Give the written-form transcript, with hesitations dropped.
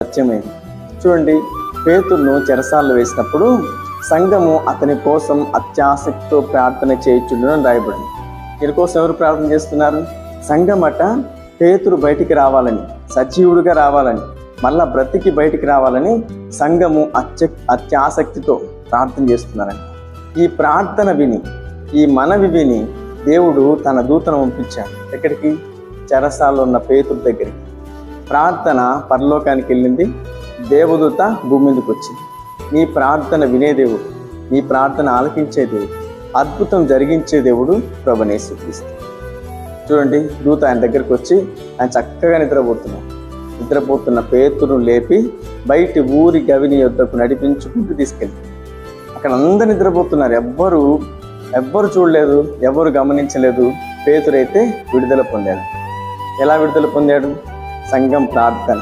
సత్యమైంది. చూడండి, పేతురును చెరసాల్లో వేసినప్పుడు సంఘము అతని కోసం అత్యాసక్తితో ప్రార్థన చేయుచుండును రాయబడింది. వీరి కోసం ఎవరు ప్రార్థన చేస్తున్నారు? సంఘం అట పేతురు బయటికి రావాలని, సజీవుడిగా రావాలని, మళ్ళా బ్రతికి బయటికి రావాలని సంఘము అత్యాసక్తితో ప్రార్థన చేస్తున్నారని. ఈ ప్రార్థన విని, ఈ మనవి విని దేవుడు తన దూతను పంపించాడు. ఎక్కడికి? చెరసాల్లో ఉన్న పేతురు దగ్గరికి. ప్రార్థన పరలోకానికి వెళ్ళింది, దేవదూత భూమి మీదకి వచ్చింది. నీ ప్రార్థన వినే దేవుడు, నీ ప్రార్థన ఆలకించే దేవుడు, అద్భుతం జరిగించే దేవుడు ప్రభువైన యేసుక్రీస్తు. చూడండి, దూత ఆయన దగ్గరికి వచ్చి ఆయన చక్కగా నిద్రపోతున్న పేతురును లేపి బయటి ఊరి గవిని యొద్దకు నడిపించుకుంటూ తీసుకెళ్ళి, అక్కడ అందరు నిద్రపోతున్నారు. ఎవ్వరు చూడలేదు, ఎవరు గమనించలేదు. పేతురైతే విడుదల పొందాడు. ఎలా విడుదల పొందాడు? సంఘం ప్రార్థన.